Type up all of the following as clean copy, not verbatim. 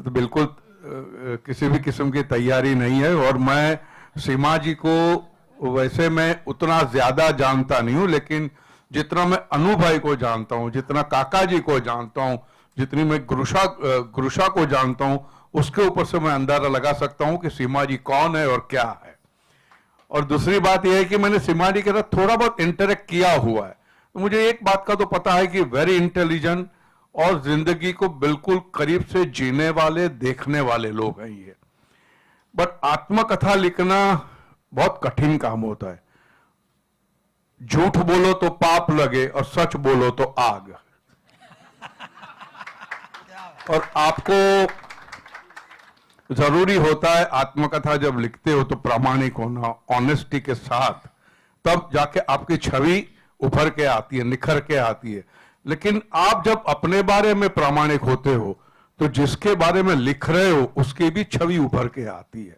तो बिल्कुल किसी भी किस्म की तैयारी नहीं है। और मैं सीमा जी को वैसे मैं उतना ज्यादा जानता नहीं हूं, लेकिन जितना मैं अनु भाई को जानता हूं, जितना काका जी को जानता हूं, जितनी मैं गुरुशा को जानता हूं, उसके ऊपर से मैं अंदाजा लगा सकता हूं कि सीमा जी कौन है और क्या है। और दूसरी बात यह है कि मैंने सीमा जी के साथ थोड़ा बहुत इंटरेक्ट किया हुआ है, तो मुझे एक बात का तो पता है कि वेरी इंटेलिजेंट और जिंदगी को बिल्कुल करीब से जीने वाले, देखने वाले लोग हैं ये। बट आत्मकथा लिखना बहुत कठिन काम होता है। झूठ बोलो तो पाप लगे और सच बोलो तो आग। और आपको जरूरी होता है आत्मकथा जब लिखते हो तो प्रामाणिक होना, ऑनेस्टी के साथ, तब जाके आपकी छवि उभर के आती है, निखर के आती है। लेकिन आप जब अपने बारे में प्रामाणिक होते हो तो जिसके बारे में लिख रहे हो उसकी भी छवि उभर के आती है।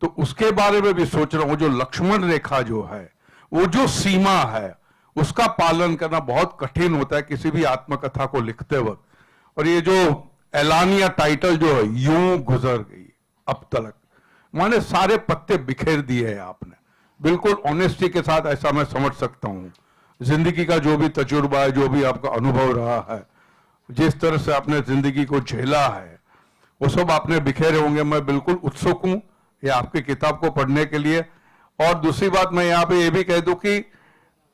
तो उसके बारे में भी सोच रहा हूं, जो लक्ष्मण रेखा जो है, वो जो सीमा है, उसका पालन करना बहुत कठिन होता है किसी भी आत्मकथा को लिखते वक्त। और ये जो एलानिया टाइटल जो है, यूं गुजर गई अब तक, माने सारे पत्ते बिखेर दिए हैं आपने, बिल्कुल ऑनेस्टी के साथ। ऐसा मैं समझ सकता हूं जिंदगी का जो भी तजुर्बा है, जो भी आपका अनुभव रहा है, जिस तरह से आपने जिंदगी को झेला है, वो सब आपने बिखेरे होंगे। मैं बिल्कुल उत्सुक हूं ये आपकी किताब को पढ़ने के लिए। और दूसरी बात मैं यहाँ पे ये भी कह दूं कि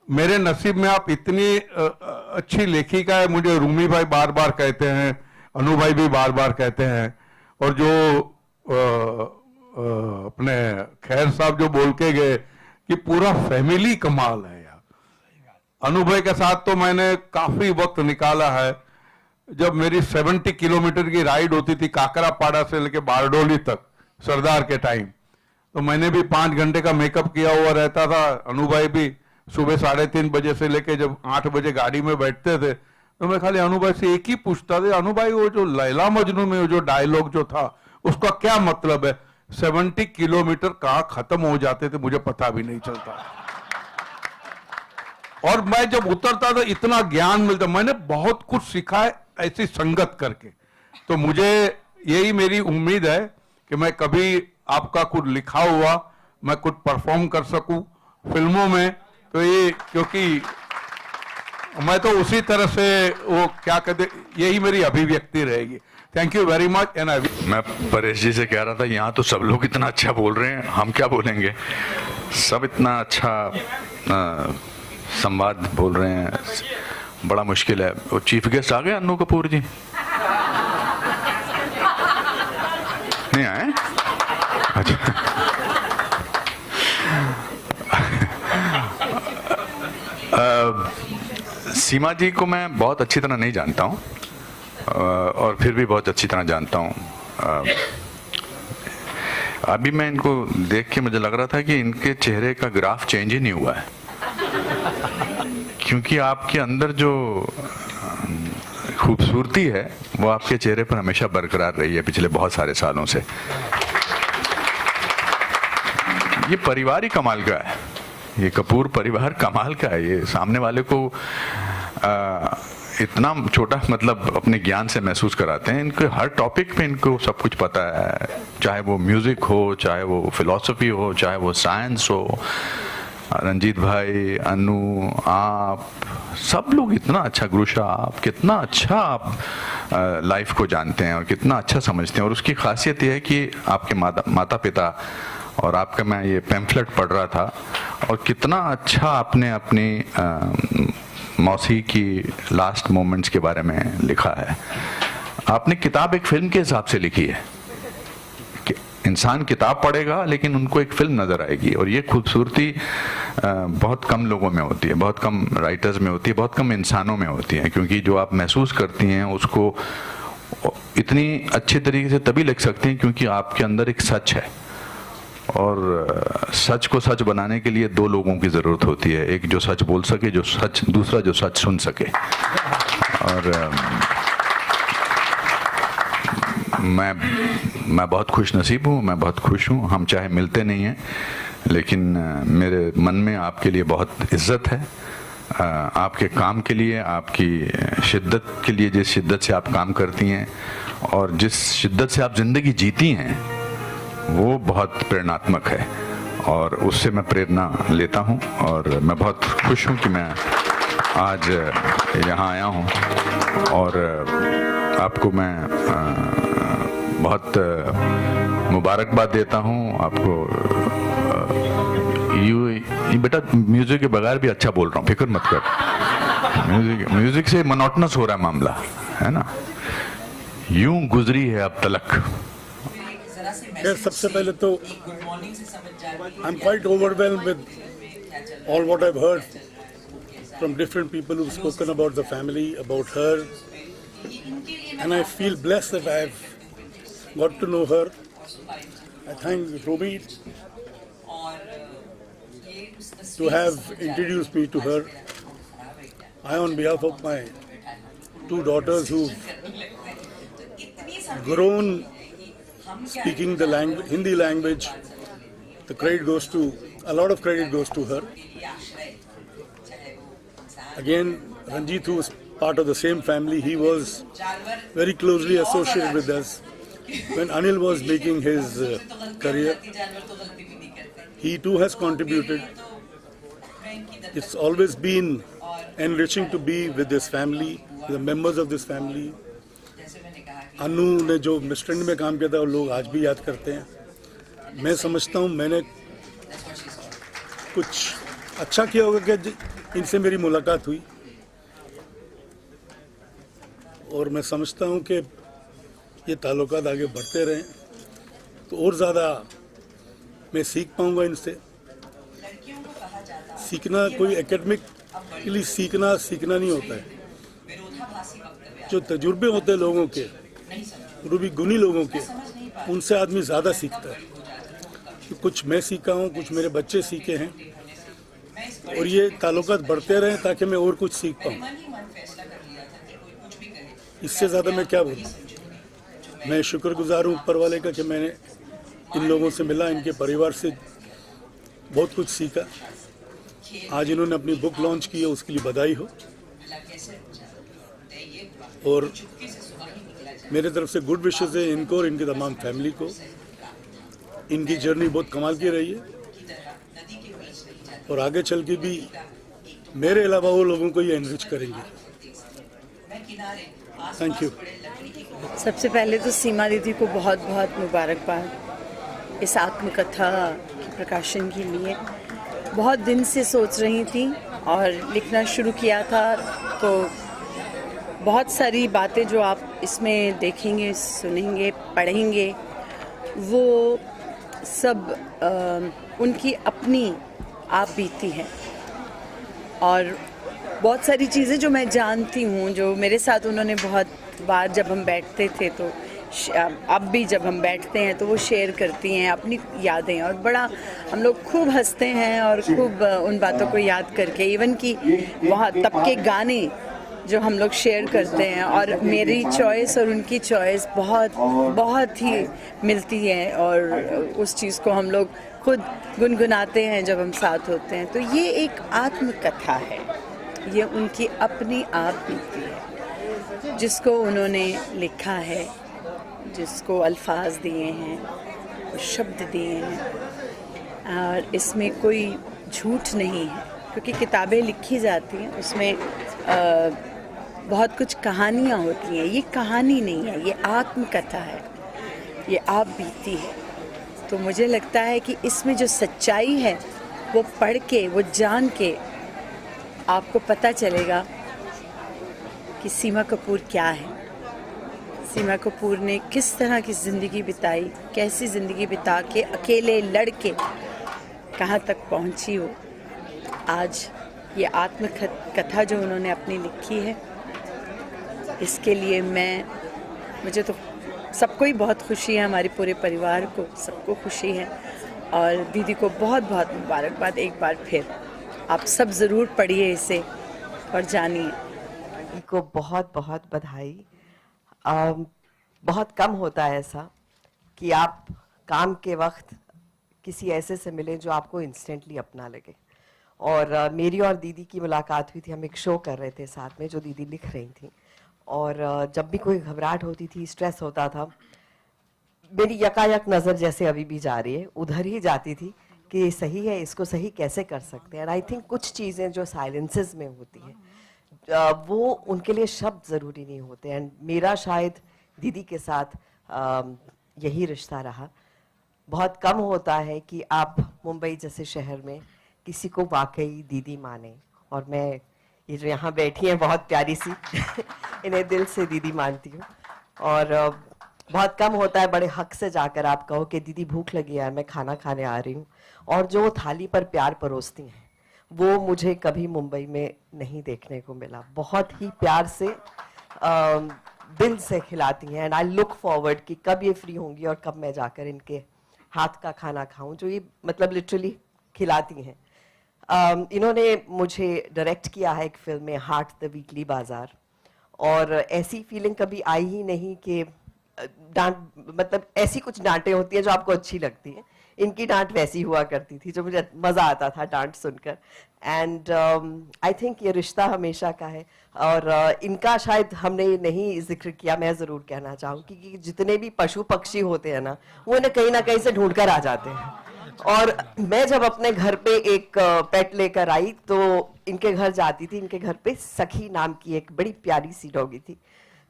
मेरे नसीब में आप इतनी अच्छी लेखिका है, मुझे रूमी भाई बार बार कहते हैं, अनु भाई भी बार बार कहते हैं, और जो अपने खैर साहब जो बोल के गए कि पूरा फैमिली कमाल है यार। अनु भाई के साथ तो मैंने काफी वक्त निकाला है। जब मेरी 70 किलोमीटर की राइड होती थी काकरापाड़ा से लेके बारडोली तक सरदार के टाइम, तो मैंने भी 5 घंटे का मेकअप किया हुआ रहता था। अनु भाई भी सुबह 3:30 बजे से लेके जब 8 बजे गाड़ी में बैठते थे, तो मैं खाली अनु भाई से एक ही पूछता था, अनु भाई वो जो लैला मजनू में जो डायलॉग जो था उसका क्या मतलब है? 70 किलोमीटर कहां खत्म हो जाते थे मुझे पता भी नहीं चलता। और मैं जब उतरता था इतना ज्ञान मिलता, मैंने बहुत कुछ सीखा है ऐसी संगत करके। तो मुझे यही मेरी उम्मीद है कि मैं कभी आपका कुछ लिखा हुआ मैं कुछ परफॉर्म कर सकूं फिल्मों में। तो ये क्योंकि मैं तो उसी तरह से वो क्या कहते, यही मेरी अभिव्यक्ति रहेगी। Thank you very much. And मैं परेश जी से कह रहा था, यहाँ तो सब लोग इतना अच्छा बोल रहे हैं, हम क्या बोलेंगे? सब इतना अच्छा संवाद बोल रहे हैं, बड़ा मुश्किल है। वो चीफ गेस्ट आ गए अन्नू कपूर जी? नहीं आए? अच्छा। सीमा जी को मैं बहुत अच्छी तरह नहीं जानता हूँ, और फिर भी बहुत अच्छी तरह जानता हूँ। अभी मैं इनको देख के मुझे लग रहा था कि इनके चेहरे का ग्राफ चेंज ही नहीं हुआ है, क्योंकि आपके अंदर जो खूबसूरती है वो आपके चेहरे पर हमेशा बरकरार रही है पिछले बहुत सारे सालों से। ये परिवार ही कमाल का है, ये कपूर परिवार कमाल का है। ये सामने वाले को इतना छोटा मतलब अपने ज्ञान से महसूस कराते हैं। इनके हर टॉपिक पे इनको सब कुछ पता है, चाहे वो म्यूजिक हो, चाहे वो फिलॉसफी हो, चाहे वो साइंस हो। रंजीत भाई, अनु, आप सब लोग इतना अच्छा, गुरुशा आप कितना अच्छा आप लाइफ को जानते हैं और कितना अच्छा समझते हैं। और उसकी खासियत यह है कि आपके माता पिता और आपका, मैं ये पैम्फलेट पढ़ रहा था, और कितना अच्छा आपने अपनी मौसी की लास्ट मोमेंट्स के बारे में लिखा है। आपने किताब एक फिल्म के हिसाब से लिखी है कि इंसान किताब पढ़ेगा लेकिन उनको एक फिल्म नजर आएगी। और ये खूबसूरती बहुत कम लोगों में होती है, बहुत कम राइटर्स में होती है, बहुत कम इंसानों में होती है, क्योंकि जो आप महसूस करती हैं उसको इतनी अच्छे तरीके से तभी लिख सकते हैं क्योंकि आपके अंदर एक सच है। और सच को सच बनाने के लिए 2 लोगों की जरूरत होती है, एक जो सच बोल सके, जो सच, दूसरा जो सच सुन सके। और मैं बहुत खुश नसीब हूँ, मैं बहुत खुश हूँ। हम चाहे मिलते नहीं हैं, लेकिन मेरे मन में आपके लिए बहुत इज्जत है, आपके काम के लिए, आपकी शिद्दत के लिए, जिस शिद्दत से आप काम करती हैं, और जिस शिद्दत से आप जिंदगी जीती हैं वो बहुत प्रेरणात्मक है और उससे मैं प्रेरणा लेता हूं और मैं बहुत खुश हूं कि मैं आज यहाँ आया हूं और आपको मैं बहुत मुबारकबाद देता हूं आपको। ये बेटा म्यूजिक के बगैर भी अच्छा बोल रहा हूँ, फिक्र मत कर। म्यूजिक से मोनोटोनस हो रहा है मामला, है ना। यूं गुजरी है अब तलक। खैर सबसे पहले तो I am quite overwhelmed with all what I have heard from different people who spoken about the family, about her, and I feel blessed that I have got to know her. I thank Ruby to have introduced me to her. I, on behalf of my two daughters who've grown speaking the language, Hindi language, the credit goes to, a lot of credit goes to her. Again, Ranjit, who was part of the same family, he was very closely associated with us. When Anil was making his career, he too has contributed. It's always been enriching to be with this family, the members of this family. अनु ने जो मिस्ट्रेंड में काम किया था वो लोग आज भी याद करते हैं। मैं समझता हूँ मैंने कुछ अच्छा किया होगा कि इनसे मेरी मुलाकात हुई, और मैं समझता हूँ कि ये ताल्लुकात आगे बढ़ते रहें तो और ज़्यादा मैं सीख पाऊँगा इनसे। सीखना कोई एकेडमिकली सीखना नहीं होता है। जो तजुर्बे होते हैं लोगों के, रूबी गुनी लोगों के, उनसे आदमी ज़्यादा सीखता है। तो कुछ मैं सीखा हूँ, कुछ मेरे बच्चे सीखे हैं, और ये ताल्लुकात बढ़ते रहें ताकि मैं और कुछ सीख पाऊँ। इससे ज़्यादा मैं क्या बोलूँ। मैं शुक्रगुजार हूँ ऊपर वाले का कि मैंने इन लोगों से मिला, इनके परिवार से बहुत कुछ सीखा। आज इन्होंने अपनी बुक लॉन्च की है, उसके लिए बधाई हो। और मेरे तरफ से गुड विशेस है इनको और इनकी तमाम फैमिली को। इनकी जर्नी बहुत कमाल की रही है और आगे चल के भी मेरे अलावा वो लोगों को ये एनरिच करेंगे। Thank you. सबसे पहले तो सीमा दीदी को बहुत बहुत मुबारकबाद इस आत्मकथा के प्रकाशन के लिए। बहुत दिन से सोच रही थी और लिखना शुरू किया था, तो बहुत सारी बातें जो आप इसमें देखेंगे, सुनेंगे, पढ़ेंगे, वो सब उनकी अपनी आप बीती है। और बहुत सारी चीज़ें जो मैं जानती हूँ, जो मेरे साथ उन्होंने बहुत बार जब हम बैठते थे, तो अब भी जब हम बैठते हैं तो वो शेयर करती हैं अपनी यादें, और बड़ा हम लोग खूब हंसते हैं और खूब उन बातों को याद करके, इवन कि वहाँ तब के गाने जो हम लोग शेयर करते हैं, और मेरी चॉइस और उनकी चॉइस बहुत ही मिलती है, और उस चीज़ को हम लोग खुद गुनगुनाते हैं जब हम साथ होते हैं। तो ये एक आत्मकथा है, ये उनकी अपनी आप बीती है, जिसको उन्होंने लिखा है, जिसको अल्फाज दिए हैं, शब्द दिए हैं, और इसमें कोई झूठ नहीं है, क्योंकि किताबें लिखी जाती हैं उसमें बहुत कुछ कहानियाँ होती हैं। ये कहानी नहीं है, ये आत्मकथा है, ये आप बीती है। तो मुझे लगता है कि इसमें जो सच्चाई है वो पढ़ के, वो जान के आपको पता चलेगा कि सीमा कपूर क्या है, सीमा कपूर ने किस तरह की ज़िंदगी बिताई, कैसी ज़िंदगी बिता के अकेले लड़के कहाँ तक पहुँची हो। आज ये आत्मकथा जो उन्होंने अपनी लिखी है, इसके लिए मुझे तो सबको ही बहुत खुशी है, हमारे पूरे परिवार को सबको खुशी है, और दीदी को बहुत बहुत मुबारकबाद एक बार फिर। आप सब ज़रूर पढ़िए इसे और जानिए। को बहुत बहुत बधाई। बहुत कम होता है ऐसा कि आप काम के वक्त किसी ऐसे से मिले जो आपको इंस्टेंटली अपना लगे। और मेरी और दीदी की मुलाकात हुई थी, हम एक शो कर रहे थे साथ में जो दीदी लिख रही थी, और जब भी कोई घबराहट होती थी, स्ट्रेस होता था, मेरी यकायक नज़र जैसे अभी भी जा रही है उधर ही जाती थी कि ये सही है, इसको सही कैसे कर सकते हैं। एंड आई थिंक कुछ चीज़ें जो साइलेंसेस में होती हैं वो उनके लिए शब्द ज़रूरी नहीं होते। एंड मेरा शायद दीदी के साथ यही रिश्ता रहा। बहुत कम होता है कि आप मुंबई जैसे शहर में किसी को वाकई दीदी माने, और मैं ये जो यहाँ बैठी हैं बहुत प्यारी सी इन्हें दिल से दीदी मानती हूँ। और बहुत कम होता है बड़े हक से जाकर आप कहो कि दीदी भूख लगी है, मैं खाना खाने आ रही हूँ, और जो थाली पर प्यार परोसती हैं वो मुझे कभी मुंबई में नहीं देखने को मिला। बहुत ही प्यार से दिल से खिलाती हैं। एंड आई लुक फॉरवर्ड कि कब ये फ्री होंगी और कब मैं जाकर इनके हाथ का खाना खाऊं, जो ये मतलब लिटरली खिलाती हैं। इन्होंने मुझे डायरेक्ट किया है एक फिल्म में, हार्ट द वीकली बाजार, और ऐसी फीलिंग कभी आई ही नहीं कि डांट, मतलब ऐसी कुछ डांटें होती हैं जो आपको अच्छी लगती हैं, इनकी डांट वैसी हुआ करती थी जो मुझे मज़ा आता था डांट सुनकर। एंड आई थिंक ये रिश्ता हमेशा का है। और इनका शायद हमने नहीं जिक्र किया, मैं ज़रूर कहना चाहूँगी कि जितने भी पशु पक्षी होते हैं ना, वो इन्हें कहीं ना कहीं से ढूंढ कर आ जाते हैं। और मैं जब अपने घर पे एक पेट लेकर आई तो इनके घर जाती थी, इनके घर पे सखी नाम की एक बड़ी प्यारी सी डॉगी थी।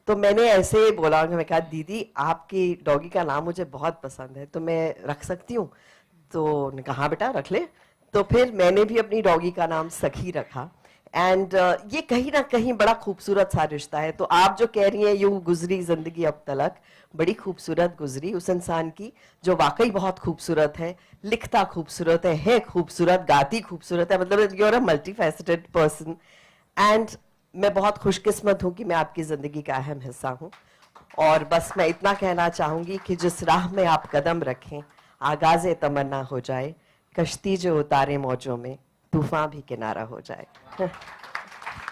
तो मैंने ऐसे बोला, मैं कहा दीदी आपकी डॉगी का नाम मुझे बहुत पसंद है, तो मैं रख सकती हूँ? तो उन्होंने कहा हाँ बेटा रख ले। तो फिर मैंने भी अपनी डॉगी का नाम सखी रखा। एंड ये कहीं ना कहीं बड़ा खूबसूरत सा रिश्ता है। तो आप जो कह रही हैं यूँ गुजरी जिंदगी अब तलक, बड़ी खूबसूरत गुजरी उस इंसान की जो वाकई बहुत खूबसूरत है, लिखता खूबसूरत है खूबसूरत, गाती खूबसूरत है, मतलब you are a multi faceted person. And मैं बहुत खुशकिस्मत हूँ कि मैं आपकी ज़िंदगी का अहम हिस्सा हूँ। और बस मैं इतना कहना चाहूँगी कि जिस राह में आप कदम रखें आगाज़ तमन्ना हो जाए, कश्ती जो उतारे मौजों में तूफान भी किनारा हो जाए।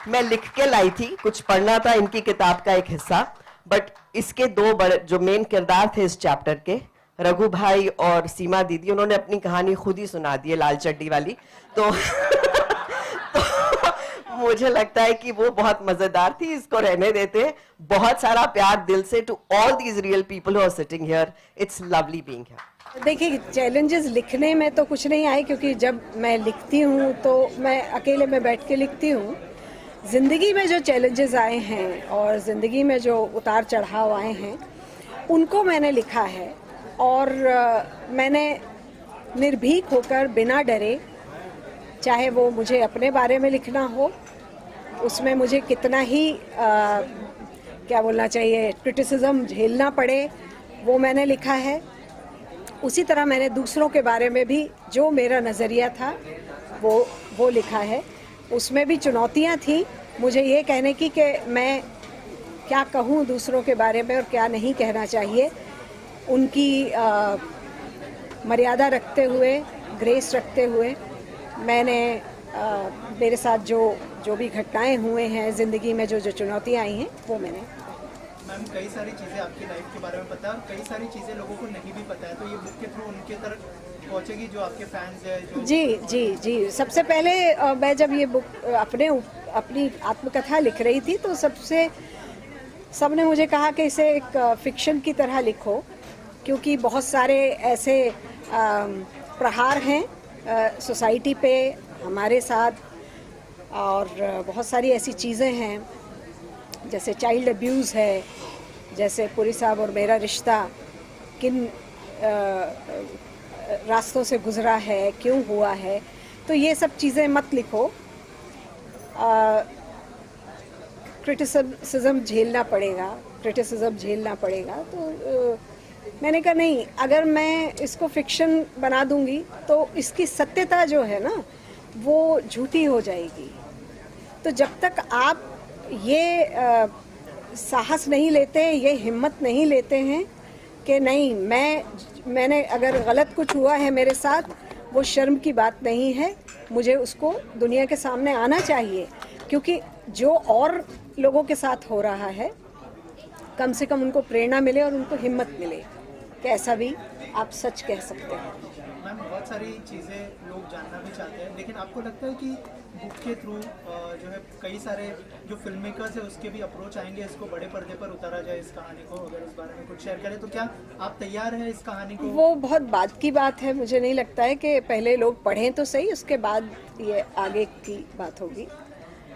मैं लिख के लाई थी, कुछ पढ़ना था इनकी किताब का एक हिस्सा, बट इसके दो बड़े जो मेन किरदार थे इस चैप्टर के, रघु भाई और सीमा दीदी, उन्होंने अपनी कहानी खुद ही सुना दी है, लाल चड्डी वाली। तो मुझे लगता है कि वो बहुत मजेदार थी, इसको रहने देते हैं। बहुत सारा प्यार दिल से to all these real people who are sitting here. It's lovely being here. देखिए, चैलेंजेस लिखने में तो कुछ नहीं आए, क्योंकि जब मैं लिखती हूँ तो मैं अकेले में बैठ के लिखती हूँ। ज़िंदगी में जो चैलेंजेस आए हैं और ज़िंदगी में जो उतार चढ़ाव आए हैं उनको मैंने लिखा है। और मैंने निर्भीक होकर, बिना डरे, चाहे वो मुझे अपने बारे में लिखना हो, उसमें मुझे कितना ही क्या बोलना चाहिए, क्रिटिसिज्म झेलना पड़े, वो मैंने लिखा है। उसी तरह मैंने दूसरों के बारे में भी जो मेरा नज़रिया था वो लिखा है। उसमें भी चुनौतियां थी मुझे ये कहने की कि मैं क्या कहूँ दूसरों के बारे में और क्या नहीं कहना चाहिए। उनकी मर्यादा रखते हुए, ग्रेस रखते हुए, मैंने मेरे साथ जो भी घटनाएं हुए हैं ज़िंदगी में, जो चुनौतियां आई हैं, वो मैंने। मैम, कई सारी चीज़ें आपकी लाइफ के बारे में पता है और कई सारी चीज़ें लोगों को नहीं भी पता है, तो ये बुक के थ्रू उनके तक पहुंचेगी जो आपके फैंस हैं। जी। सबसे पहले मैं जब ये बुक अपनी आत्मकथा लिख रही थी तो सबने मुझे कहा कि इसे एक फिक्शन की तरह लिखो, क्योंकि बहुत सारे ऐसे प्रहार हैं सोसाइटी पे हमारे साथ, और बहुत सारी ऐसी चीज़ें हैं जैसे चाइल्ड अब्यूज़ है, जैसे पुरी साहब और मेरा रिश्ता किन रास्तों से गुज़रा है, क्यों हुआ है। तो ये सब चीज़ें मत लिखो, क्रिटिसिज्म झेलना पड़ेगा। तो मैंने कहा नहीं, अगर मैं इसको फिक्शन बना दूंगी तो इसकी सत्यता जो है ना वो झूठी हो जाएगी। तो जब तक आप ये साहस नहीं लेते, ये हिम्मत नहीं लेते हैं कि नहीं, मैंने अगर गलत कुछ हुआ है मेरे साथ, वो शर्म की बात नहीं है, मुझे उसको दुनिया के सामने आना चाहिए, क्योंकि जो और लोगों के साथ हो रहा है कम से कम उनको प्रेरणा मिले और उनको हिम्मत मिले कि ऐसा भी आप सच कह सकते हैं। बहुत सारी चीज़ें लोग जानना भी चाहते हैं, लेकिन आपको लगता है कि बुक के थ्रू जो है कई सारे जो फिल्म मेकर्स है उसके भी अप्रोच आएंगे, इसको बड़े पर्दे पर उतारा जाए इस कहानी को, अगर उस बारे में कुछ शेयर करें तो क्या आप तैयार हैं इस कहानी को? वो बहुत बाद की बात है, मुझे नहीं लगता है कि पहले लोग पढ़ें तो सही, उसके बाद ये आगे की बात होगी।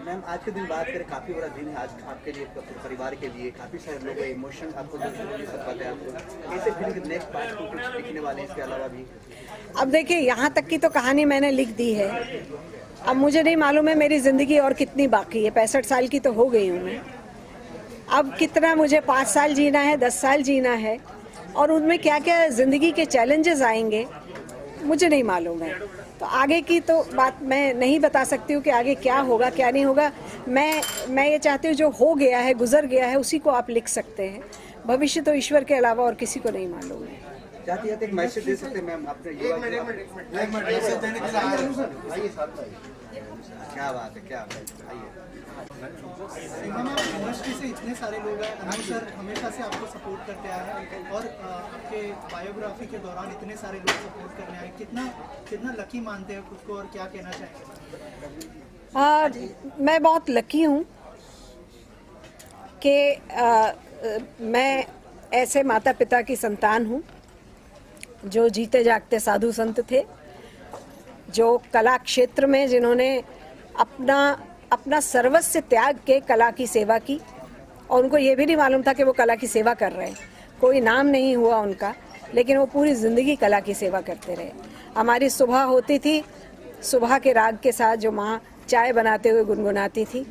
मैम आज के दिन बात करें, काफ़ी बड़ा दिन है आज आपके लिए, अपने परिवार के लिए, काफ़ी सारे लोग इमोशन आपको जो जरूरी सब पता है आपको, कैसे फिल्म के नेक्स्ट पार्ट को कुछ लिखने वाले हैं इसके अलावा भी? अब देखिए, यहाँ तक की तो कहानी मैंने लिख दी है, अब मुझे नहीं मालूम है मेरी ज़िंदगी और कितनी बाकी है। 65 साल की तो हो गई हूँ मैं, अब कितना मुझे 5 साल जीना है, 10 साल जीना है, और उनमें क्या क्या ज़िंदगी के चैलेंजेस आएंगे मुझे नहीं मालूम है। तो आगे की तो बात मैं नहीं बता सकती हूँ कि आगे क्या होगा क्या नहीं होगा। मैं ये चाहती हूँ जो हो गया है, गुजर गया है, उसी को आप लिख सकते हैं। भविष्य तो ईश्वर के अलावा और किसी को नहीं मालूम है। जाते जाते एक मैसेज दे सकते हैं मैम अपने युवा को? क्या बात है, क्या बात है, आइए। सीमा में इंडस्ट्री से इतने सारे लोग हैं, अनु सर हमेशा से आपको सपोर्ट करते आए हैं, और आपके बायोग्राफी के दौरान इतने सारे लोग सपोर्ट करने आए, कितना लकी मानते हैं खुद को, और क्या कहना चाहेंगे? मैं बहुत लकी हूँ कि मैं ऐसे माता पिता की संतान हूँ जो जीते जागते साधु संत थे, जो कला क्षेत्र में जिन्होंने अपना सर्वस्व त्याग के कला की सेवा की, और उनको ये भी नहीं मालूम था कि वो कला की सेवा कर रहे हैं। कोई नाम नहीं हुआ उनका, लेकिन वो पूरी ज़िंदगी कला की सेवा करते रहे। हमारी सुबह होती थी, सुबह के राग के साथ जो माँ चाय बनाते हुए गुनगुनाती थी,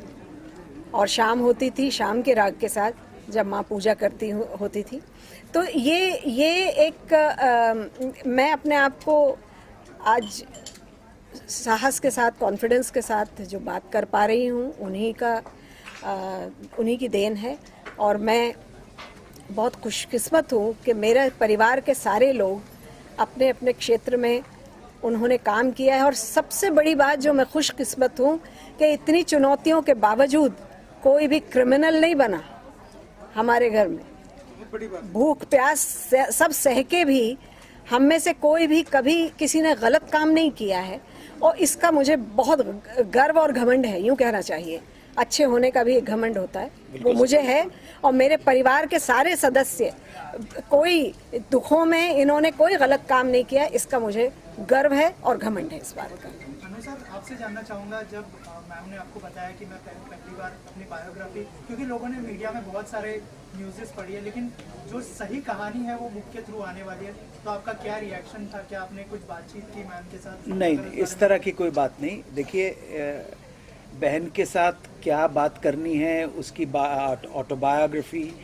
और शाम होती थी शाम के राग के साथ जब माँ पूजा करती होती थी। तो ये एक मैं अपने आप को आज साहस के साथ, कॉन्फिडेंस के साथ जो बात कर पा रही हूँ, उन्हीं की देन है। और मैं बहुत खुशकिस्मत हूँ कि मेरे परिवार के सारे लोग अपने अपने क्षेत्र में उन्होंने काम किया है। और सबसे बड़ी बात जो मैं खुशकिस्मत हूँ कि इतनी चुनौतियों के बावजूद कोई भी क्रिमिनल नहीं बना हमारे घर में। भूख प्यास सब सह के भी हम में से कोई भी कभी किसी ने गलत काम नहीं किया है, और इसका मुझे बहुत गर्व और घमंड है, यूँ कहना चाहिए। अच्छे होने का भी एक घमंड होता है, वो मुझे है। और मेरे परिवार के सारे सदस्य, कोई दुखों में इन्होंने कोई गलत काम नहीं किया, इसका मुझे गर्व है और घमंड है इस बात का। अनु सर, आपसे जानना चाहूँगा, जब मैम ने आपको बताया कि मैं पहली बार अपनी बायोग्राफी, क्योंकि लोगों ने मीडिया में बहुत सारे न्यूज़ेस पढ़ी है, लेकिन जो सही कहानी है वो बुक के थ्रू आने वाली है, तो आपका क्या रिएक्शन था? क्या आपने कुछ बातचीत की मैम के साथ? नहीं, इस तरह की कोई बात नहीं। देखिए, बहन के साथ क्या बात करनी है, उसकी ऑटोबायोग्राफी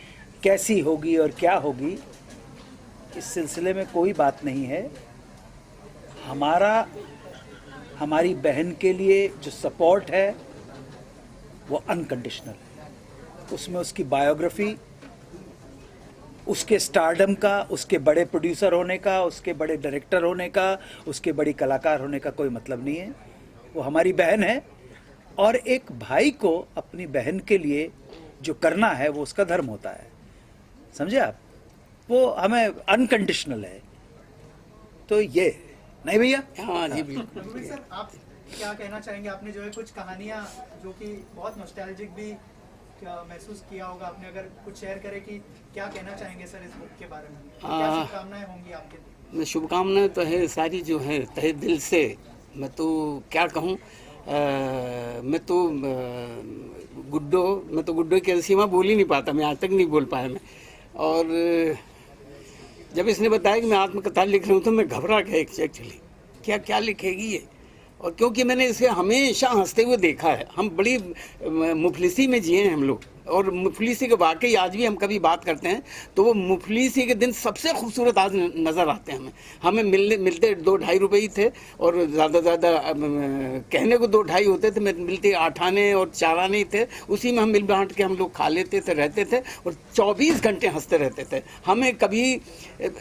कैसी होगी और क्या होगी, इस सिलसिले में कोई बात नहीं है। हमारी बहन के लिए जो सपोर्ट है वो अनकंडीशनल है। उसमें उसकी बायोग्राफी, उसके स्टारडम का, उसके बड़े प्रोड्यूसर होने का, उसके बड़े डायरेक्टर होने का, उसके बड़ी कलाकार होने का कोई मतलब नहीं है। वो हमारी बहन है, और एक भाई को अपनी बहन के लिए जो करना है वो उसका धर्म होता है, समझे आप? वो हमें अनकंडीशनल है। तो ये नहीं भैया? हाँ जी, बिल्कुल। रघुवीर सर, आप क्या कहना चाहेंगे? आपने जो है कुछ कहानियाँ जो कि बहुत नॉस्टैल्जिक भी महसूस किया होगा आपने, अगर कुछ शेयर करें कि क्या कहना चाहेंगे सर इस बुक के बारे में? क्या शुभकामनाएं होंगी आपके? मैं शुभकामनाएं तो है सारी जो है तहे दिल से। मैं तो क्या कहूँ, मैं तो गुड्डो की सीमा बोल ही नहीं पाता, मैं आज तक नहीं बोल पाया मैं। और जब इसने बताया कि मैं आत्मकथा लिख रहा हूँ तो मैं घबरा गया एक्चुअली, क्या लिखेगी ये। और क्योंकि मैंने इसे हमेशा हंसते हुए देखा है, हम बड़ी मुफलिसी में जिए हैं हम लोग, और मुफलिसी के वाकई आज भी हम कभी बात करते हैं तो वो मुफलिसी के दिन सबसे खूबसूरत आज नज़र आते हैं हमें मिलते 2-2.5 रुपये ही थे, और ज़्यादा कहने को 2-2.5 होते थे, मिलते 8 आने और 4 आने ही थे। उसी में हम मिल बांट के हम लोग खा लेते थे, रहते थे, और 24 घंटे हंसते रहते थे। हमें कभी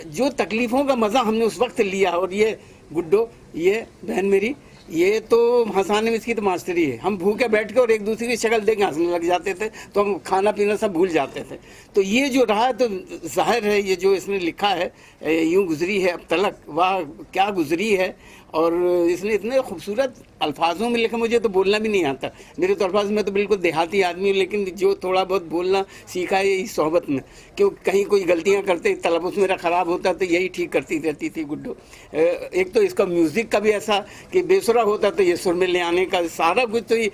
जो तकलीफ़ों का मज़ा हमने उस वक्त लिया, और ये गुड्डो, ये बहन मेरी, ये तो हंसाने में इसकी तो मास्टरी है। हम भूखे बैठ के और एक दूसरे की शक्ल देख के हंसने लग जाते थे, तो हम खाना पीना सब भूल जाते थे। तो ये जो रहा है तो जाहिर है ये जो इसने लिखा है, यूं गुजरी है अब तलक, वाह क्या गुजरी है। और इसने इतने खूबसूरत अल्फाजों में लिखा, मुझे तो बोलना भी नहीं आता। मेरे तो अल्फाज में तो बिल्कुल देहाती आदमी हूँ, लेकिन जो थोड़ा बहुत बोलना सीखा है इस सोहबत में, क्यों कहीं कोई गलतियाँ करते तलफ़ुज़ मेरा ख़राब होता तो यही ठीक करती रहती थी गुड्डो। एक तो इसका म्यूज़िक का भी ऐसा कि बेसुरा होता तो ये सुर में ले आने का सारा कुछ तो ये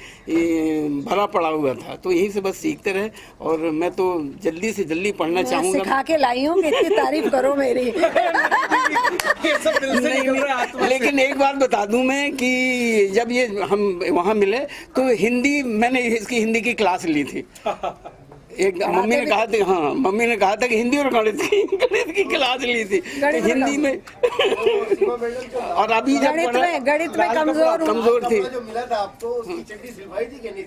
भरा पड़ा हुआ था। तो यहीं से बस सीखते रहे, और मैं तो जल्दी से जल्दी पढ़ना चाहूँगा। सिखा के लाई हूँ कि इतनी तारीफ करो मेरी। लेकिन एक बात बता दूं मैं कि जब ये हम वहाँ मिले तो हिंदी, मैंने इसकी हिंदी की क्लास ली थी। एक मम्मी ने कहा था, हाँ मम्मी ने कहा था कि हिंदी और गणित की क्लास ली थी, तो हिंदी में। और अभी जब गणित में कमजोर थी। जो मिला था आपको उसकी चड्डी सिलवाई थी कि नहीं?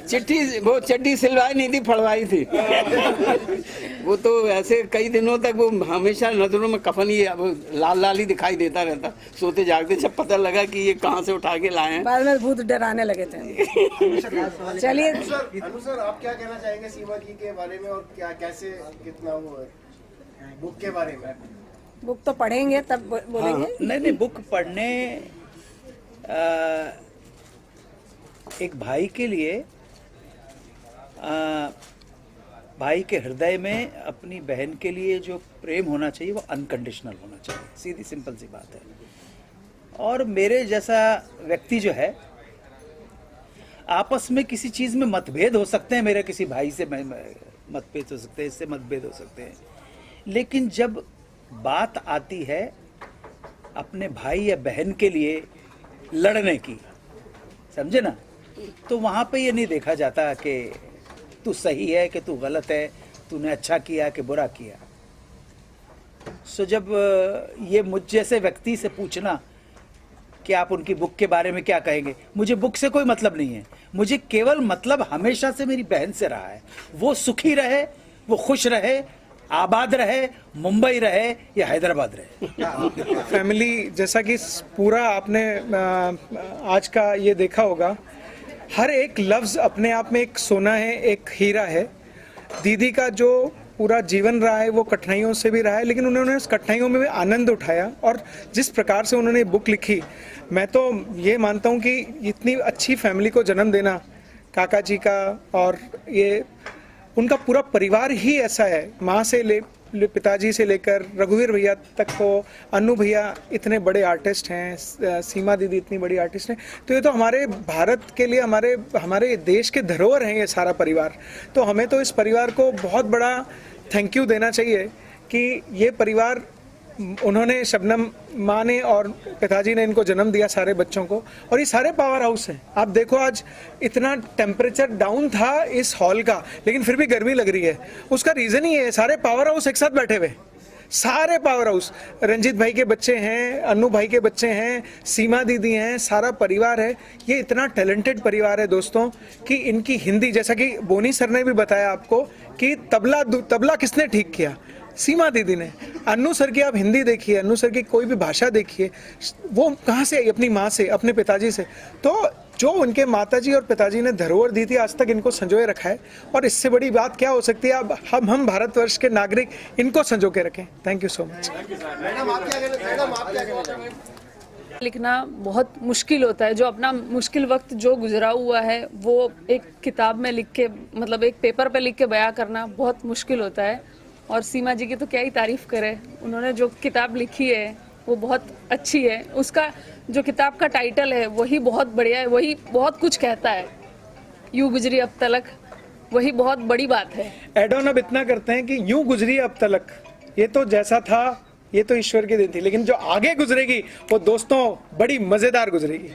चिट्ठी वो चड्डी सिलवाई नहीं थी, फड़वाई थी। वो तो ऐसे कई दिनों तक वो हमेशा नजरों में कफन ही लाल लाल ही दिखाई देता रहता, सोते जागते। जब पता लगा कि ये कहाँ से उठा के लाए हैं, बाद में भूत डराने लगे थे। चलिए अनु सर, आप क्या कहना चाहेंगे सीमा जी के बारे में, और क्या कैसे कितना वो बुक के बारे में? बुक तो पढ़ेंगे तब बोलेंगे। नहीं, बुक पढ़ने एक भाई के लिए भाई के हृदय में अपनी बहन के लिए जो प्रेम होना चाहिए वो अनकंडीशनल होना चाहिए, सीधी सिंपल सी बात है। और मेरे जैसा व्यक्ति जो है, आपस में किसी चीज़ में मतभेद हो सकते हैं, मेरे किसी भाई से मतभेद हो सकते हैं, इससे मतभेद हो सकते हैं, लेकिन जब बात आती है अपने भाई या बहन के लिए लड़ने की, समझे ना, तो वहाँ पे ये नहीं देखा जाता कि तू सही है कि तू गलत है, तूने अच्छा किया कि बुरा किया। सो जब ये मुझ जैसे व्यक्ति से पूछना कि आप उनकी बुक के बारे में क्या कहेंगे, मुझे बुक से कोई मतलब नहीं है। मुझे केवल मतलब हमेशा से मेरी बहन से रहा है। वो सुखी रहे, वो खुश रहे, आबाद रहे, मुंबई रहे या हैदराबाद रहे। फैमिली, जैसा कि पूरा आपने आज का ये देखा होगा, हर एक लफ्ज़ अपने आप में एक सोना है, एक हीरा है। दीदी का जो पूरा जीवन रहा है वो कठिनाइयों से भी रहा है, लेकिन उन्होंने उस कठिनाइयों में भी आनंद उठाया। और जिस प्रकार से उन्होंने बुक लिखी, मैं तो ये मानता हूँ कि इतनी अच्छी फैमिली को जन्म देना, काका जी का और ये उनका पूरा परिवार ही ऐसा है, माँ से पिताजी से लेकर रघुवीर भैया तक हो, अन्नू भैया इतने बड़े आर्टिस्ट हैं, सीमा दीदी इतनी बड़ी आर्टिस्ट हैं। तो ये तो हमारे भारत के लिए, हमारे देश के धरोहर हैं ये सारा परिवार। तो हमें तो इस परिवार को बहुत बड़ा थैंक यू देना चाहिए कि ये परिवार, उन्होंने, शबनम माँ ने और पिताजी ने इनको जन्म दिया सारे बच्चों को, और ये सारे पावर हाउस हैं। आप देखो आज इतना टेम्परेचर डाउन था इस हॉल का, लेकिन फिर भी गर्मी लग रही है। उसका रीज़न ही है सारे पावर हाउस एक साथ बैठे हुए, सारे पावर हाउस। रंजीत भाई के बच्चे हैं, अन्नू भाई के बच्चे हैं, सीमा दीदी हैं, सारा परिवार है। ये इतना टैलेंटेड परिवार है दोस्तों कि इनकी हिंदी, जैसा कि बोनी सर ने भी बताया आपको कि तबला किसने ठीक किया, सीमा दीदी ने। अन्नू सर की आप हिंदी देखिए, अन्नू सर की कोई भी भाषा देखिए, वो कहाँ से आई? अपनी माँ से, अपने पिताजी से। तो जो उनके माताजी और पिताजी ने धरोहर दी थी, आज तक इनको संजोए रखा है, और इससे बड़ी बात क्या हो सकती है? अब हम भारतवर्ष के नागरिक इनको संजो के रखें। Thank you so much. Madam आप क्या कहना चाहेंगे? लिखना बहुत मुश्किल होता है। जो अपना मुश्किल वक्त जो गुजरा हुआ है वो एक किताब में लिख के, मतलब एक पेपर पे लिख के बयां करना बहुत मुश्किल होता है। और सीमा जी की तो क्या ही तारीफ करें, उन्होंने जो किताब लिखी है वो बहुत अच्छी है। उसका जो किताब का टाइटल है वही बहुत बढ़िया है, वही बहुत कुछ कहता है, यूं गुजरी अब तलक, वही बहुत बड़ी बात है। एड ऑन अब इतना करते हैं कि यूं गुजरी अब तलक, ये तो जैसा था ये तो ईश्वर की देन थी, लेकिन जो आगे गुजरेगी वो दोस्तों बड़ी मजेदार गुजरेगी।